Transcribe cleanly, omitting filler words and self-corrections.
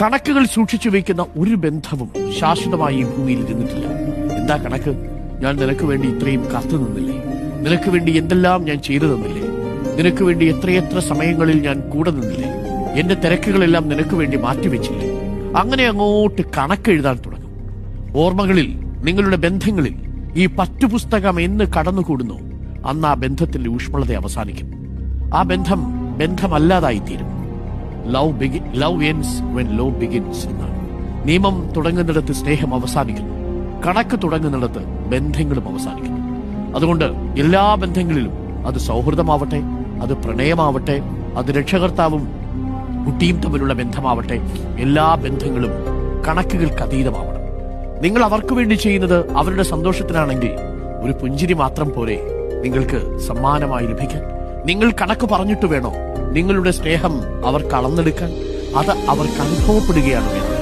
കണക്കുകൾ സൂക്ഷിച്ചു വയ്ക്കുന്ന ഒരു ബന്ധവും ശാശ്വതമായി ഈ ഭൂമിയിൽ ഇരുന്നിട്ടില്ല. എന്താ കണക്ക്? ഞാൻ നിനക്ക് വേണ്ടി ഇത്രയും കാത്തു നിന്നില്ലേ? നിനക്ക് വേണ്ടി എന്തെല്ലാം ഞാൻ ചെയ്തു തന്നില്ലേ? നിനക്ക് വേണ്ടി എത്രയെത്ര സമയങ്ങളിൽ ഞാൻ കൂടെ നിന്നില്ലേ? എന്റെ തിരക്കുകളെല്ലാം നിനക്ക് വേണ്ടി മാറ്റിവെച്ചില്ലേ? അങ്ങനെ അങ്ങോട്ട് കണക്കെഴുതാൻ തുടങ്ങും. ഓർമ്മകളിൽ, നിങ്ങളുടെ ബന്ധങ്ങളിൽ ഈ പറ്റുപുസ്തകം എന്ന് കടന്നുകൂടുന്നു, അന്ന് ആ ബന്ധത്തിന്റെ ഊഷ്മളത അവസാനിക്കും. ആ ബന്ധം ബന്ധമല്ലാതായിത്തീരും. Love ends when love begins എന്നാണ്. നിയമം തുടങ്ങുന്നിടത്ത് സ്നേഹം അവസാനിക്കുന്നു. കണക്ക് തുടങ്ങുന്നിടത്ത് ബന്ധങ്ങളും അവസാനിക്കുന്നു. അതുകൊണ്ട് എല്ലാ ബന്ധങ്ങളിലും, അത് സൗഹൃദമാവട്ടെ, അത് പ്രണയമാവട്ടെ, അത് രക്ഷകർത്താവും കുട്ടിയും തമ്മിലുള്ള ബന്ധമാവട്ടെ, എല്ലാ ബന്ധങ്ങളും കണക്കുകൾക്ക് അതീതമാവണം. നിങ്ങൾ അവർക്ക് വേണ്ടി ചെയ്യുന്നത് അവരുടെ സന്തോഷത്തിനാണെങ്കിൽ ഒരു പുഞ്ചിരി മാത്രം പോരെ നിങ്ങൾക്ക് സമ്മാനമായി ലഭിക്കാൻ? നിങ്ങൾ കണക്ക് പറഞ്ഞിട്ട് വേണോ നിങ്ങളുടെ സ്നേഹം അവർക്ക് അളന്നെടുക്കാൻ? അത് അവർക്ക് അനുഭവപ്പെടുകയാണ് വേണ്ടത്.